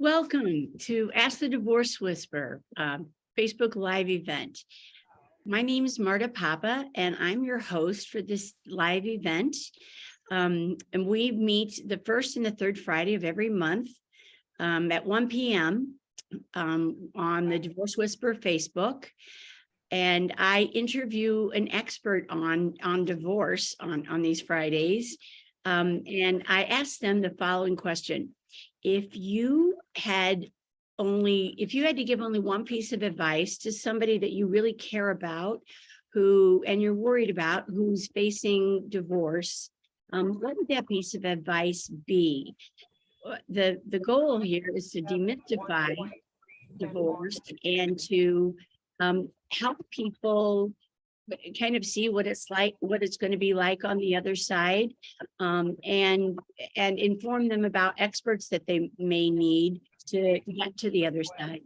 Welcome to Ask the Divorce Whisperer, Facebook Live event. My name is Marta Papa, and I'm your host for this live event. And we meet the first and the third Friday of every month at 1 p.m. On the Divorce Whisperer Facebook. And I interview an expert on divorce on these Fridays. And I ask them the following question. If you had to give only one piece of advice to somebody that you really care about, and you're worried about, who's facing divorce, what would that piece of advice be? The goal here is to demystify divorce and to help people kind of see what it's like, what it's going to be like on the other side, and inform them about experts that they may need to get to the other side.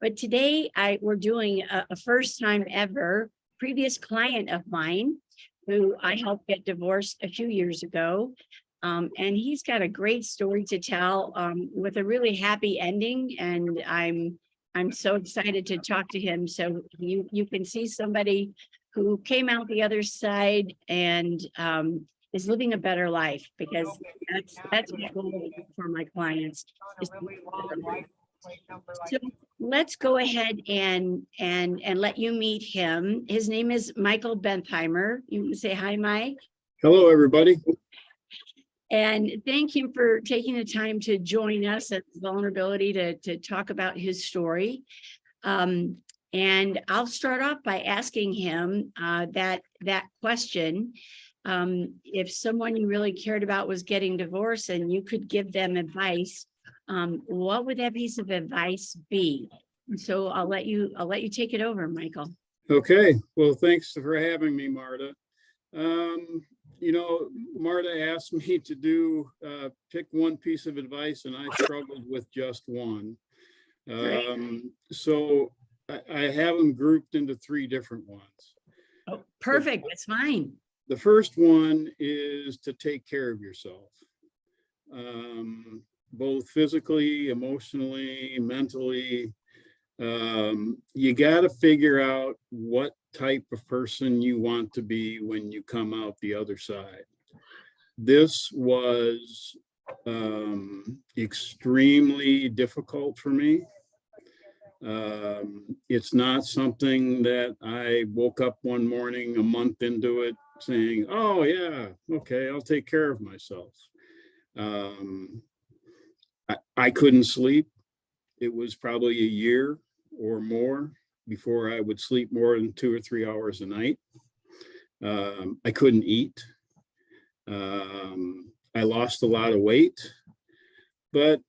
But today we're doing a first time ever. Previous client of mine who I helped get divorced a few years ago. And he's got a great story to tell with a really happy ending. And I'm so excited to talk to him. So you can see somebody who came out the other side and is living a better life, because that's my goal for my clients. So let's go ahead and let you meet him. His name is Michael Bentheimer. You can say hi, Mike. Hello, everybody. And thank him for taking the time to join us at Vulnerability to talk about his story. And I'll start off by asking him that question. If someone you really cared about was getting divorced and you could give them advice, what would that piece of advice be? So I'll let you take it over, Michael. Okay. Well, thanks for having me, Marta. Marta asked me to pick one piece of advice, and I struggled with just one. So I have them grouped into three different ones. Oh, perfect. That's fine. The first one is to take care of yourself, both physically, emotionally, mentally. You got to figure out what type of person you want to be when you come out the other side. This was extremely difficult for me. It's not something that I woke up one morning a month into it saying, oh yeah, okay, I'll take care of myself. I couldn't sleep. It was probably a year or more before I would sleep more than 2 or 3 hours a night. I couldn't eat. I lost a lot of weight, but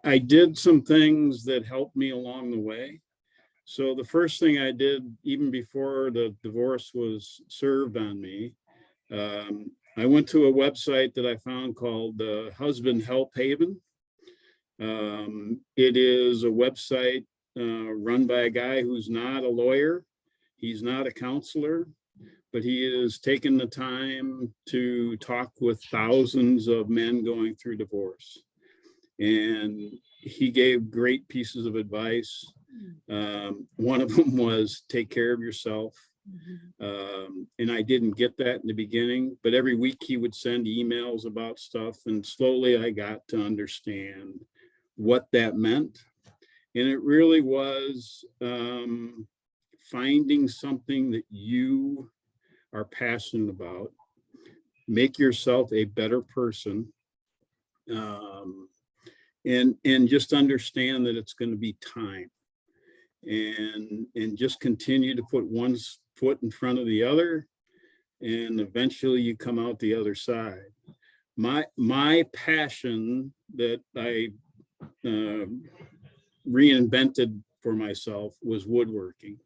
I did some things that helped me along the way. So the first thing I did, even before the divorce was served on me, I went to a website that I found called Husband Help Haven. It is a website run by a guy who's not a lawyer. He's not a counselor, but he has taken the time to talk with thousands of men going through divorce. And he gave great pieces of advice. One of them was take care of yourself. And I didn't get that in the beginning, but every week he would send emails about stuff. And slowly I got to understand what that meant. And it really was finding something that you are passionate about, make yourself a better person, and just understand that it's going to be time, and just continue to put one foot in front of the other, and eventually you come out the other side. My passion that I reinvented for myself was woodworking.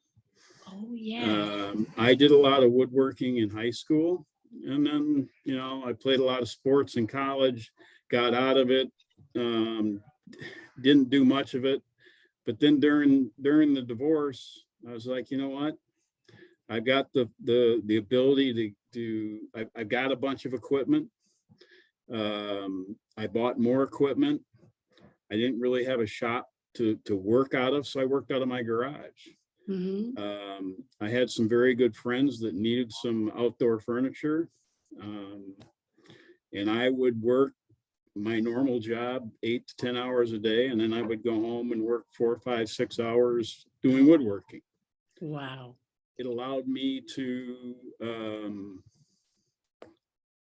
Oh yeah. I did a lot of woodworking in high school, and then I played a lot of sports in college, got out of it, didn't do much of it. But then during the divorce, I was like, you know what? I've got the ability I've got a bunch of equipment. I bought more equipment. I didn't really have a shop to work out of, so I worked out of my garage. Mhm. I had some very good friends that needed some outdoor furniture. And I would work my normal job 8 to 10 hours a day, and then I would go home and work 4, 5, 6 hours doing woodworking. Wow. It allowed me to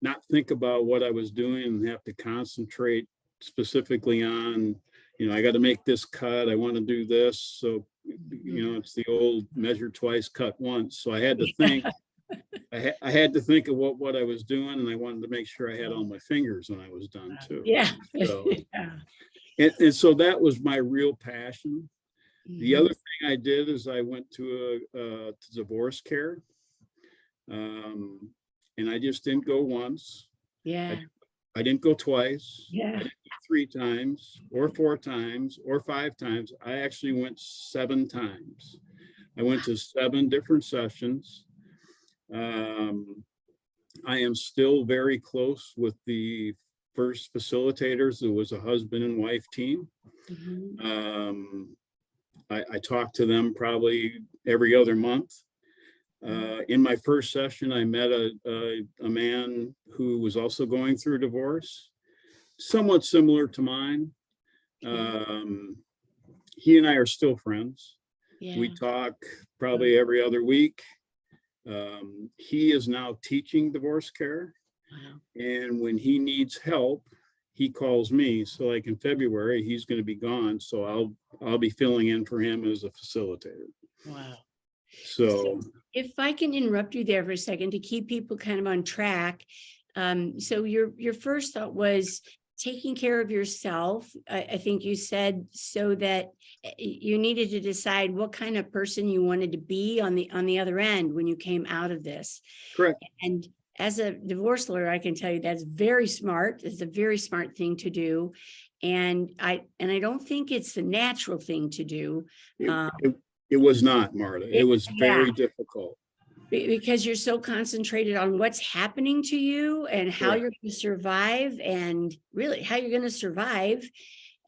not think about what I was doing and have to concentrate specifically on, I got to make this cut. I want to do this. So, it's the old measure twice, cut once. So I had to think. I had to think of what I was doing, and I wanted to make sure I had all my fingers when I was done too. Yeah. So, Yeah. and so that was my real passion. The other Mhm. thing I did is I went to a divorce care, and I just didn't go once. Yeah. I didn't go twice. I Yeah. didn't go 3 times or 4 times or 5 times. I actually went 7 times. I went to 7 different sessions. I am still very close with the first facilitators. It was a husband and wife team. Mhm. I talk to them probably every other month. In my first session, I met a man who was also going through divorce, somewhat similar to mine. He and I are still friends. We Yeah. talk probably every other week. He is now teaching divorce care. Wow. And when he needs help, he calls me. So like in February, he's going to be gone. So I'll be filling in for him as a facilitator. Wow. So If I can interrupt you there for a second to keep people kind of on track. So your first thought was taking care of yourself. I think you said so that you needed to decide what kind of person you wanted to be on the other end when you came out of this. correct. And as a divorce lawyer, I can tell you that's very smart. It's a very smart thing to do. And I don't think it's the natural thing to do. It was not, Marta. It was Yeah, very difficult. because you're so concentrated on what's happening to you and how Correct. you're going to survive, and really how you're going to survive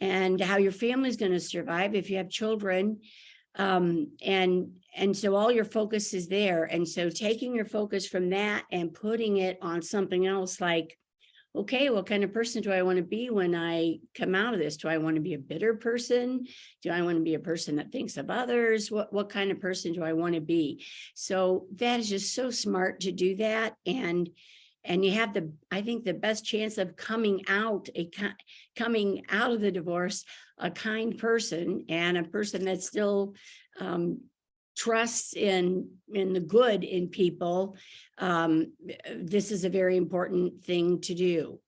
and how your family's going to survive if you have children. And so all your focus is there. And so taking your focus from that and putting it on something else, like, okay, what kind of person do I want to be when I come out of this? Do I want to be a bitter person? Do I want to be a person that thinks of others? What kind of person do I want to be? So that is just so smart to do that. And you have I think the best chance of coming out of the divorce, a kind person, and a person that still trusts in the good in people. This is a very important thing to do.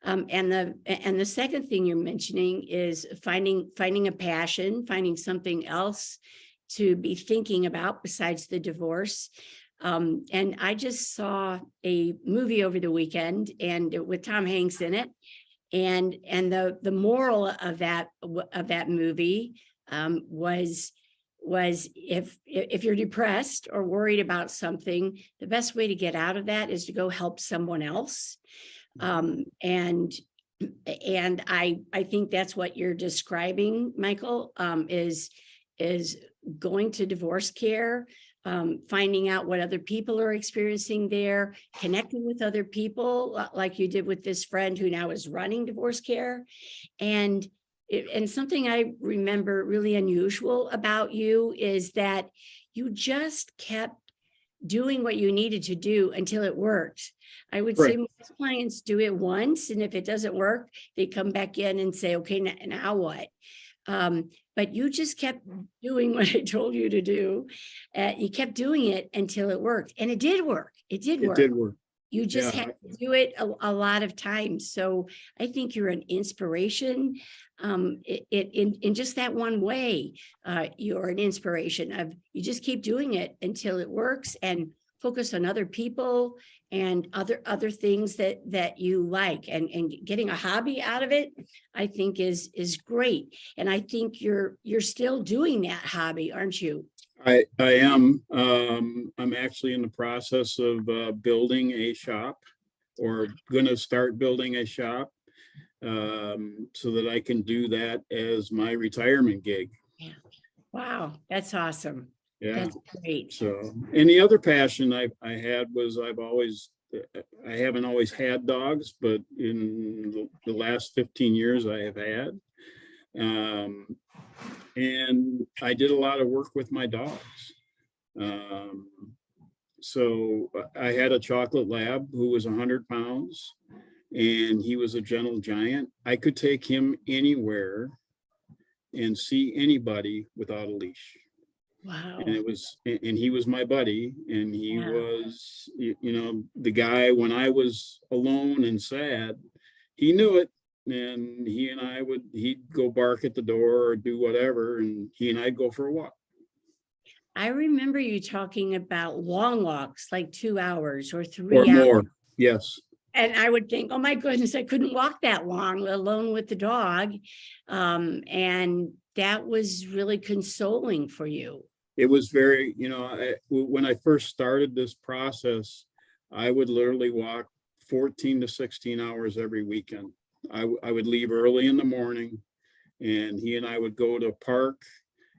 And the second thing you're mentioning is finding a passion, finding something else to be thinking about besides the divorce. And I just saw a movie over the weekend, and with Tom Hanks in it. And the moral of that movie was if you're depressed or worried about something, the best way to get out of that is to go help someone else. And I think that's what you're describing, Michael, is going to divorce care, finding out what other people are experiencing there, connecting with other people, like you did with this friend who now is running divorce care. And something I remember really unusual about you is that you just kept doing what you needed to do until it worked. I would say most clients do it once, and if it doesn't work, they come back in and say, okay, now what? But you just kept doing what I told you to do. You kept doing it until it worked, and it did work. It did It work. did work. You just Yeah. had to do it a lot of times. So I think you're an inspiration. In just that one way, you're an inspiration of, you just keep doing it until it works, and focus on other people and other things that you like, and getting a hobby out of it, I think is great. And I think you're still doing that hobby, aren't you? I am. I'm actually in the process of building a shop, or going to start building a shop. so that I can do that as my retirement gig. Yeah. Wow, that's awesome. Yeah. That's great. So, and the other passion I had was I haven't always had dogs, but in the last 15 years I have had. And I did a lot of work with my dogs. So I had a chocolate lab who was 100 pounds, and he was a gentle giant. I could take him anywhere and see anybody without a leash. Wow. And he was my buddy, and he Yeah. was, the guy when I was alone and sad, he knew it. And he'd go bark at the door or do whatever, and he and I'd go for a walk. I remember you talking about long walks, like 2 hours or 3 Or hours. more. Yes. And I would think, oh my goodness, I couldn't walk that long, alone with the dog. And that was really consoling for you. It was very, when I first started this process, I would literally walk 14 to 16 hours every weekend. I would leave early in the morning, and he and I would go to a park,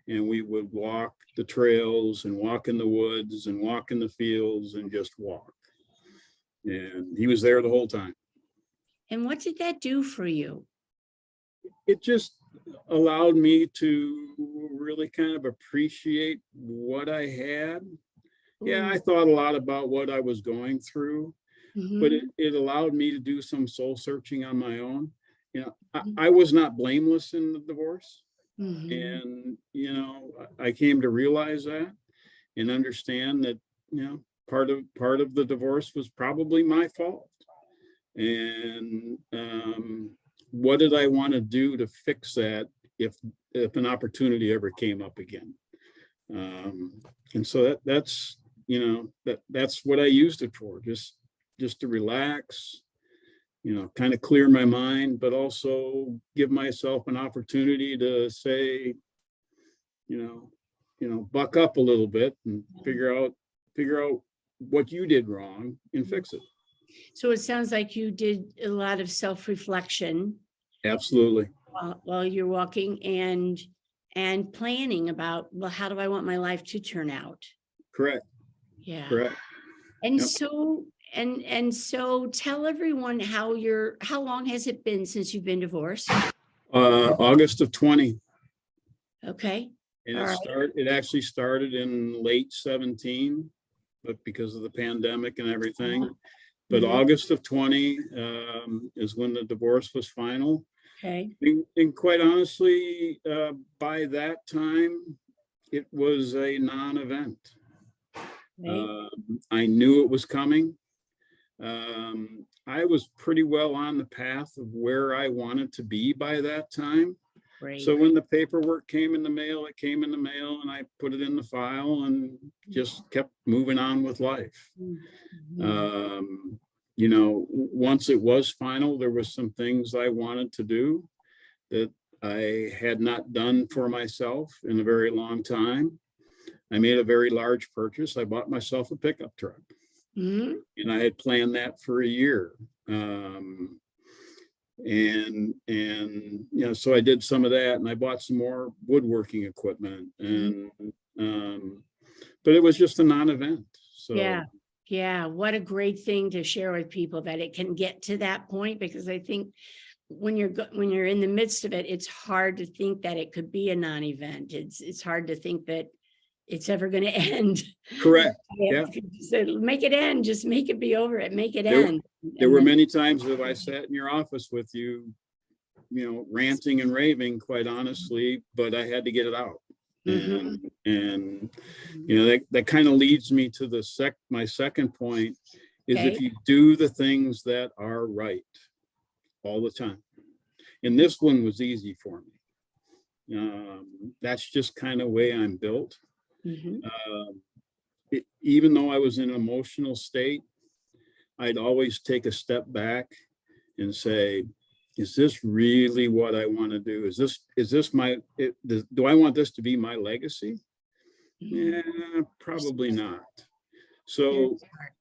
and we would walk the trails and walk in the woods and walk in the fields and just walk. And he was there the whole time. And what did that do for you? It just allowed me to really kind of appreciate what I had. Yeah, I thought a lot about what I was going through, but it allowed me to do some soul searching on my own. I was not blameless in the divorce. And, I came to realize that and understand that, part of the divorce was probably my fault. And what did I want to do to fix that if an opportunity ever came up again? And so that's what I used it for, just to relax, kind of clear my mind, but also give myself an opportunity to say, buck up a little bit and figure out what you did wrong and fix it. So it sounds like you did a lot of self-reflection. Absolutely. While you're walking and planning about, well, how do I want my life to turn out? Correct. Yeah. Correct. And Yep. so tell everyone how long has it been since you've been divorced? August of 20. Okay. And it actually started in late 17, but because of the pandemic and everything. But August of 20 is when the divorce was final. Okay. And quite honestly, by that time, it was a non-event. Right. I knew it was coming. I was pretty well on the path of where I wanted to be by that time. Great. So when the paperwork came in the mail, it came in the mail, and I put it in the file and just kept moving on with life. Once it was final, there was some things I wanted to do that I had not done for myself in a very long time. I made a very large purchase. I bought myself a pickup truck. And I had planned that for a year. So I did some of that, and I bought some more woodworking equipment, but it was just a non-event. So yeah, what a great thing to share with people, that it can get to that point, because I think when you're in the midst of it, it's hard to think that it could be a non-event. It's hard to think that it's ever going to end. Correct. Yeah. So make it end. Just make it be over it. Make it end. There were many times that I sat in your office with you, ranting and raving, quite honestly, but I had to get it out. And that kind of leads me to my second point is, if you do the things that are right all the time. And this one was easy for me. That's just kind of the way I'm built. Even though I was in an emotional state, I'd always take a step back and say, is this really what I want to do? Do I want this to be my legacy? Yeah, probably not. So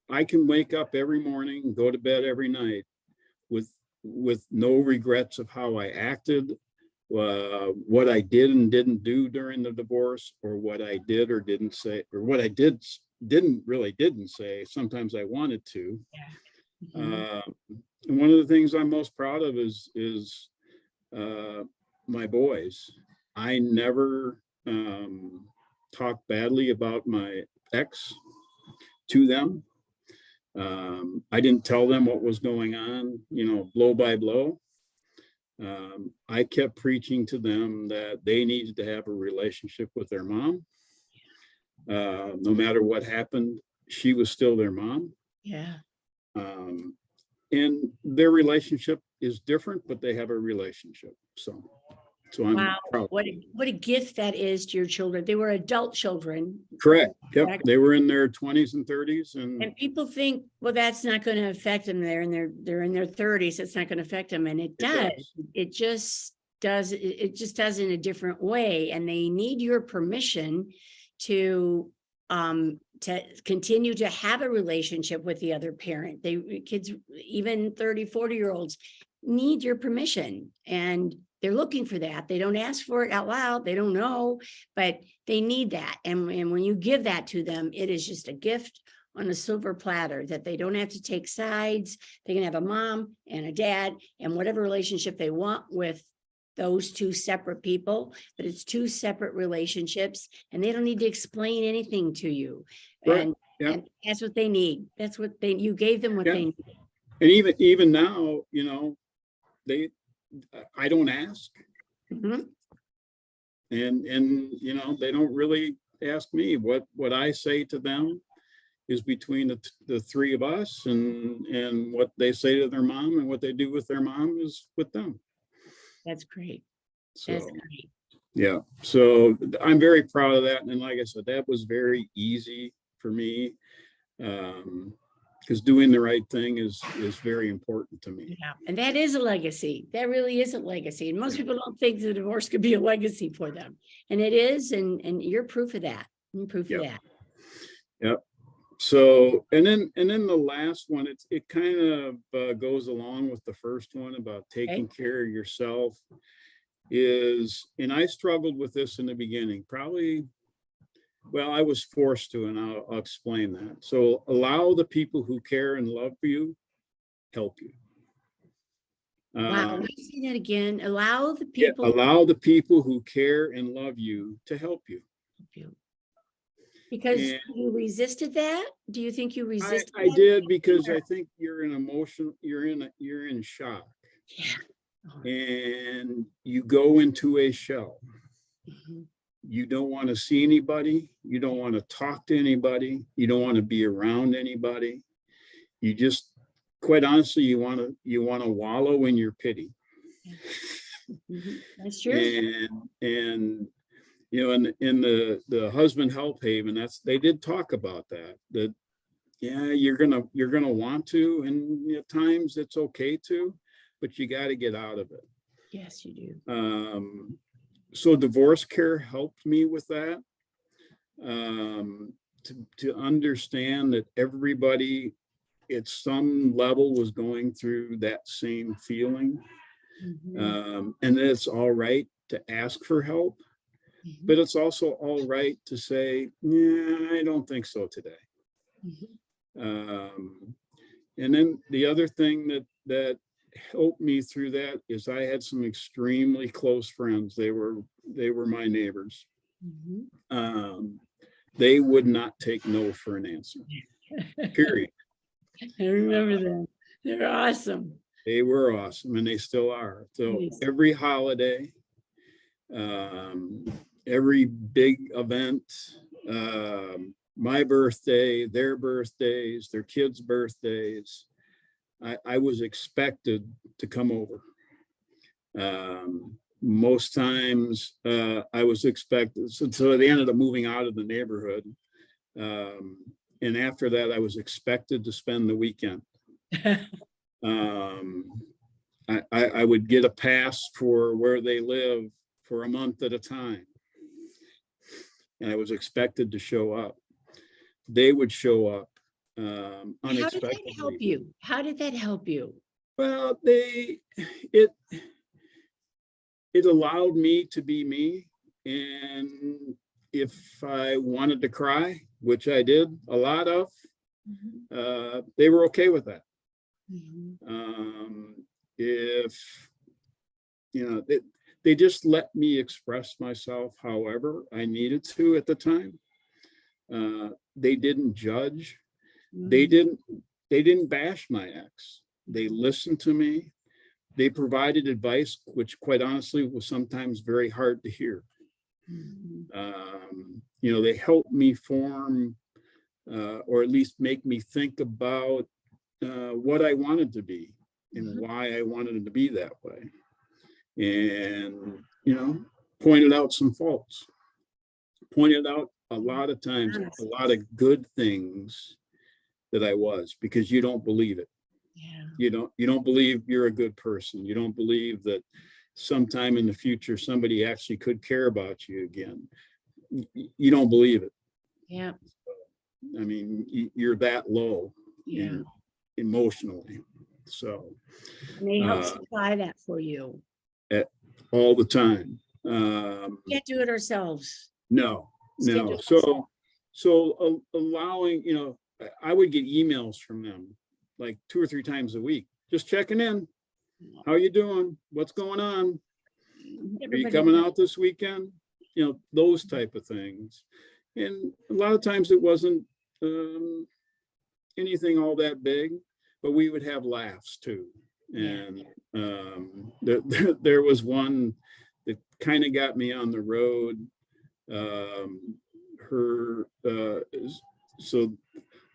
I can wake up every morning, go to bed every night with with no regrets of how I acted, what I did and didn't do during the divorce, or what I did or didn't say, or what I didn't say. Sometimes I wanted to. Yeah. Mhm. And one of the things I'm most proud of is my boys. I never talked badly about my ex to them. I didn't tell them what was going on, blow by blow. I kept preaching to them that they needed to have a relationship with their mom. No matter what happened, she was still their mom. Yeah. And their relationship is different, but they have a relationship. So I'm Wow, proud. what a gift that is to your children. They were adult children. Correct. Yep. Correct. They were in their 20s and 30s. And people think, well, that's not going to affect them. They're in their 30s. It's not going to affect them. And it does. It just does. It just does in a different way. And they need your permission to continue to have a relationship with the other parent. Kids, even 30, 40-year-olds need your permission, and they're looking for that. They don't ask for it out loud. They don't know, but they need that. And when you give that to them, it is just a gift on a silver platter that they don't have to take sides. They can have a mom and a dad and whatever relationship they want with those two separate people, but it's two separate relationships, and they don't need to explain anything to you. right. And that's what they need. That's what you gave them what they need. And even now, I don't ask. Mm-hmm. And they don't really ask me. What I say to them is between the three of us, and what they say to their mom and what they do with their mom is with them. That's great. So, that's great. Yeah. So I'm very proud of that. And like I said, that was very easy for me. Because doing the right thing is very important to me. Yeah, and that is a legacy. That really is a legacy. And most people don't think the divorce could be a legacy for them. And it is, and you're proof of that. You're proof of that. Yep. So, and then the last one, it kind of goes along with the first one about taking care of yourself and I struggled with this in the beginning, probably. Well, I was forced to, and I'll explain that. So allow the people who care and love you help you. Wow, let me say that again. Allow the people. Allow the people who care and love you to help you. Because you resisted that? Do you think you resisted? I did, because I think you're in shock. Yeah. And you go into a shell. Mm-hmm. You don't want to see anybody. You don't want to talk to anybody. You don't want to be around anybody. You just, quite honestly, you want to wallow in your pity. Mm-hmm. That's true. And in the husband help haven, they did talk about that you're gonna want to, and at times it's okay to, but you got to get out of it. Yes, you do. So divorce care helped me with that, to understand that everybody at some level was going through that same feeling, Mm-hmm. and that it's all right to ask for help, Mm-hmm. but it's also all right to say, yeah, I don't think so today. Mm-hmm. And then the other thing that helped me through that is I had some extremely close friends. They were my neighbors. Mm-hmm. They would not take no for an answer. Period. I remember them. They're awesome. They were awesome, and they still are. So every holiday, every big event, my birthday, their birthdays, their kids' birthdays, I was expected to come over. Most times I was expected, so they ended up moving out of the neighborhood. And after that, I was expected to spend the weekend. I would get a pass for where they live for a month at a time. And I was expected to show up. They would show up unexpectedly. How did that help you? How did that help you? Well, it allowed me to be me. And if I wanted to cry, which I did a lot of, they were okay with that. If, they just let me express myself however I needed to at the time. They didn't judge. They didn't bash my ex. They listened to me. They provided advice, which quite honestly was sometimes very hard to hear. They helped me form, or at least make me think about what I wanted to be and why I wanted it to be that way. And, pointed out some faults, pointed out a lot of times, a lot of good things that I was, because you don't believe it. Yeah. You don't believe you're a good person. You don't believe that sometime in the future, somebody actually could care about you again. You don't believe it. Yeah. I mean, you're that low emotionally. So. And they help supply that for you. All the time. We can't do it ourselves. No. So allowing, I would get emails from them like 2 or 3 times a week, just checking in. How you doing? What's going on? Are you coming out this weekend? Those type of things. And a lot of times it wasn't anything all that big, but we would have laughs too. And there was one that kind of got me on the road. So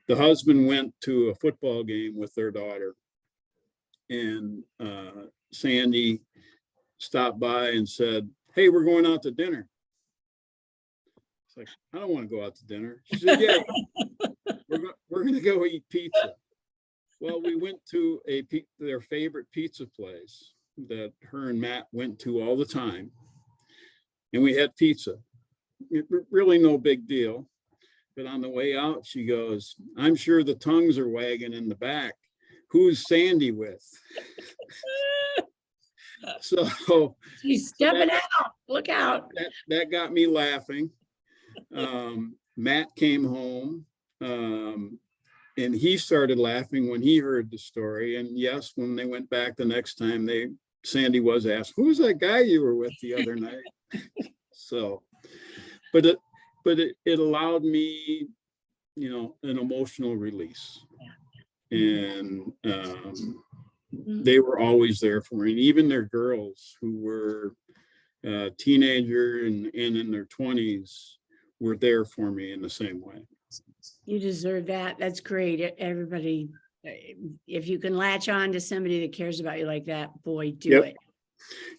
the husband went to a football game with their daughter, and Sandy stopped by and said, "Hey, we're going out to dinner." It's like, I don't want to go out to dinner. She said, "Yeah, we're going to go eat pizza." Well, we went to their favorite pizza place that her and Matt went to all the time, and we had pizza. Really no big deal. But on the way out, she goes, "I'm sure the tongues are wagging in the back. Who's Sandy with?" So she's stepping out. Look out. That got me laughing. Matt came home, and he started laughing when he heard the story. And yes, when they went back the next time, Sandy was asked, "Who's that guy you were with the other night?" So, but it allowed me, an emotional release. And they were always there for me. And even their girls, who were teenager and in their 20s, were there for me in the same way. You deserve that. That's great. Everybody, if you can latch on to somebody that cares about you like that, boy, do it.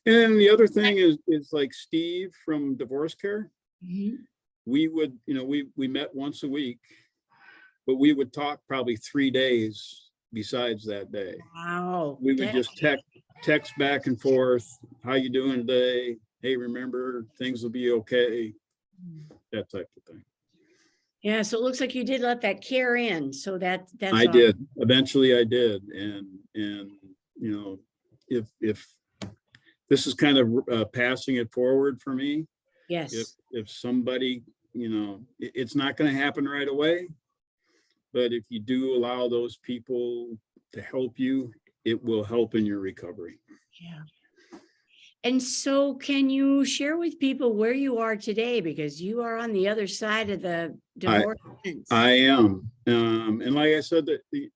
And the other thing is like Steve from Divorce Care. We would, we met once a week, but we would talk probably 3 days besides that day. Wow. We would just text back and forth. How you doing today? Hey, remember, things will be okay. That type of thing. Yeah, so it looks like you did let that care in. So that's I did. Eventually I did. And if this is kind of passing it forward for me. Yes. If somebody, it's not going to happen right away, but if you do allow those people to help you, it will help in your recovery. Yeah. And so can you share with people where you are today? Because you are on the other side of the divorce. I am. And like I said, that the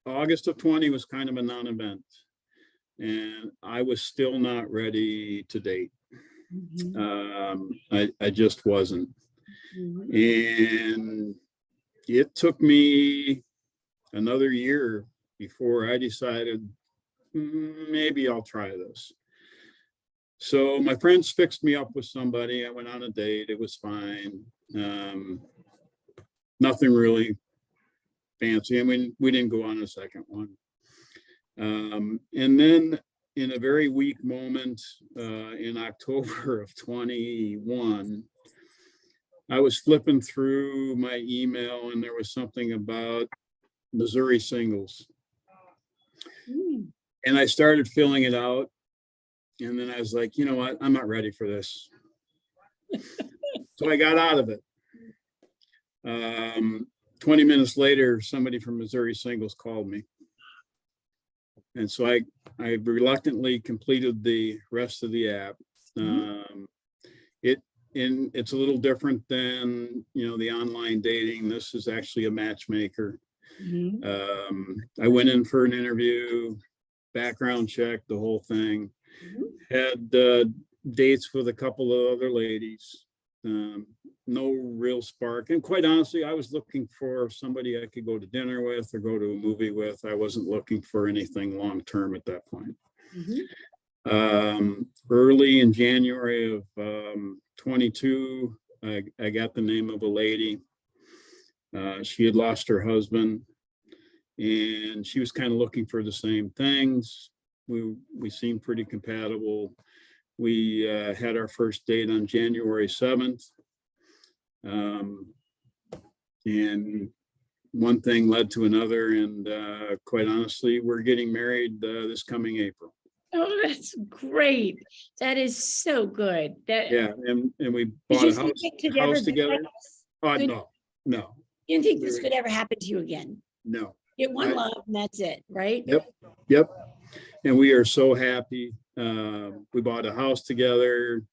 August of 20 was kind of a non-event, and I was still not ready to date. I just wasn't. And it took me another year before I decided maybe I'll try this. So my friends fixed me up with somebody. I went on a date. It was fine. Nothing really fancy. I mean, we didn't go on a second one. And then in a very weak moment, in October of 21, I was flipping through my email, and there was something about Missouri singles. Mm. And I started filling it out. And then I was like, you know what? I'm not ready for this. So I got out of it. 20 minutes later, somebody from Missouri Singles called me. And so I reluctantly completed the rest of the app. It's a little different than, the online dating. This is actually a matchmaker. I went in for an interview, background check, the whole thing. Had dates with a couple of other ladies. No real spark. And quite honestly, I was looking for somebody I could go to dinner with or go to a movie with. I wasn't looking for anything long-term at that point. Early in January of 22, I got the name of a lady. She had lost her husband and she was kind of looking for the same things. We seemed pretty compatible. We had our first date on January 7th. And one thing led to another. And quite honestly, we're getting married this coming April. Oh, that's great. That is so good. Yeah, and we bought a house together. Oh, no. You didn't think this could ever happen to you again? No. Get one love and that's it, right? Yep. And we are so happy. We bought a house together.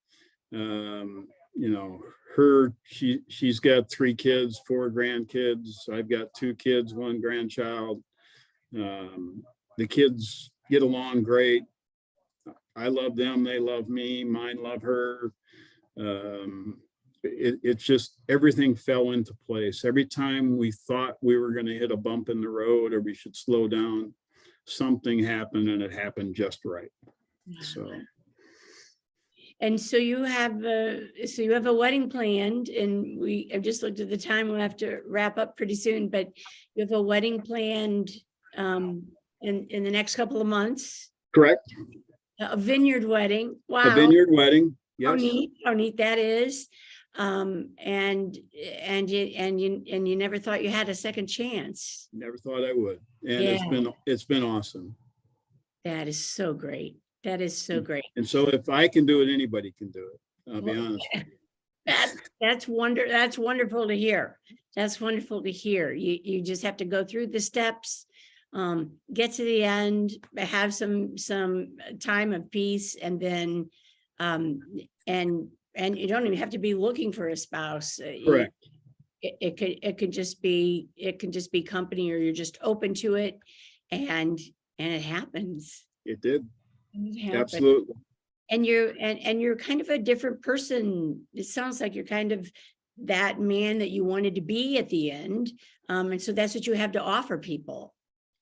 She's got 3 kids, 4 grandkids. I've got 2 kids, 1 grandchild. The kids get along great. I love them. They love me. Mine love her. It's just everything fell into place. Every time we thought we were going to hit a bump in the road or we should slow down, something happened and it happened just right. So. And so you have a wedding planned, and I've just looked at the time. We'll have to wrap up pretty soon, but you have a wedding planned in the next couple of months. Correct. A vineyard wedding. Wow. A vineyard wedding. Yes. How neat that is. And you never thought you had a second chance. Never thought I would. And it's been awesome. That is so great. That is so great. And so if I can do it, anybody can do it. I'll be honest with you. That's wonderful to hear. That's wonderful to hear. You just have to go through the steps, get to the end, have some time of peace, and then and you don't even have to be looking for a spouse. Correct. It can just be company, or you're just open to it, and it happens. It did. Absolutely. And you're kind of a different person. It sounds like you're kind of that man that you wanted to be at the end. And so that's what you have to offer people.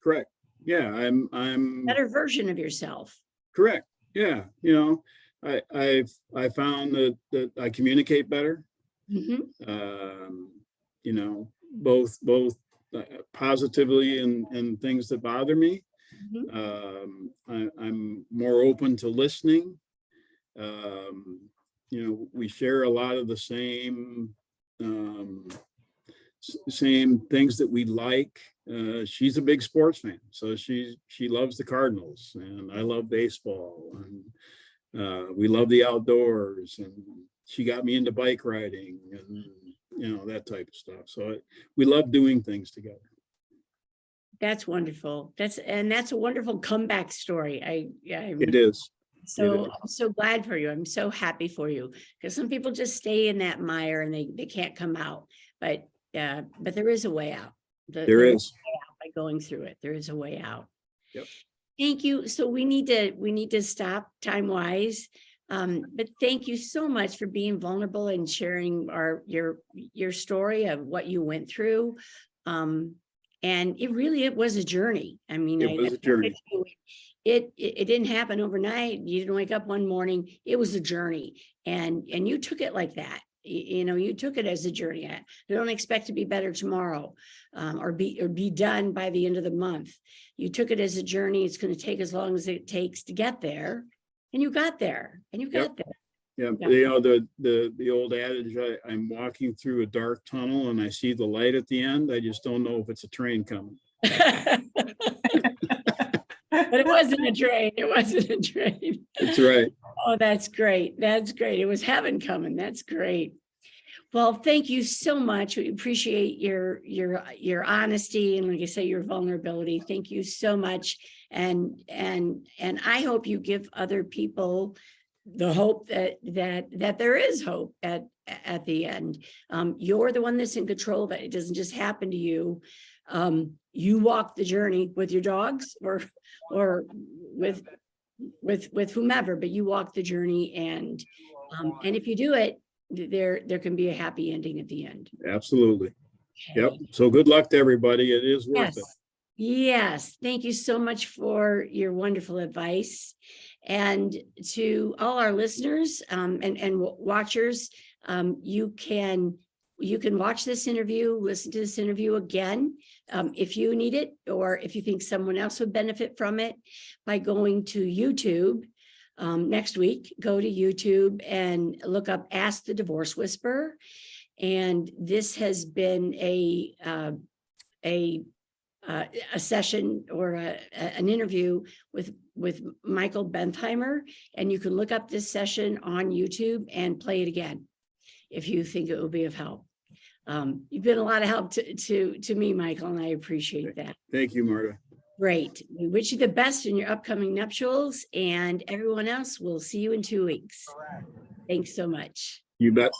Correct. Yeah. I'm better version of yourself. Correct. Yeah. I found that I communicate better. Both positively and things that bother me. I'm more open to listening. We share a lot of the same things that we like. She's a big sports fan, so she loves the Cardinals, and I love baseball, and we love the outdoors, and she got me into bike riding and that type of stuff. So we love doing things together. That's wonderful. That's a wonderful comeback story. It is. So I'm so glad for you. I'm so happy for you, because some people just stay in that mire and they can't come out. But there is a way out. There is a way out by going through it. There is a way out. Yep. Thank you. So we need to stop time wise. But thank you so much for being vulnerable and sharing your story of what you went through. And it was a journey. I mean, it was a journey. It didn't happen overnight. You didn't wake up one morning. It was a journey, and you took it like that. You took it as a journey. I don't expect to be better tomorrow, or be done by the end of the month. You took it as a journey. It's going to take as long as it takes to get there, and you got there. And you got there. Yeah, the old adage, I'm walking through a dark tunnel and I see the light at the end. I just don't know if it's a train coming. But it wasn't a train. It wasn't a train. That's right. Oh, that's great. That's great. It was heaven coming. That's great. Well, thank you so much. We appreciate your honesty and, like I say, your vulnerability. Thank you so much. And I hope you give other people the hope that there is hope at the end. You're the one that's in control of it. It doesn't just happen to you. You walk the journey with your dogs or with whomever, but you walk the journey, and if you do it, there can be a happy ending at the end. Absolutely. Yep. So good luck to everybody. It is worth it. Yes. Thank you so much for your wonderful advice. And to all our listeners and watchers, you can watch this interview, listen to this interview again if you need it, or if you think someone else would benefit from it, by going to YouTube. Next week, go to YouTube and look up Ask the Divorce Whisperer. And this has been a session or an interview with Michael Bentheimer. And you can look up this session on YouTube and play it again if you think it will be of help. You've been a lot of help to me, Michael, and I appreciate that. Thank you, Marta. Great. We wish you the best in your upcoming nuptials, and everyone else, we'll see you in 2 weeks. Thanks so much. You bet.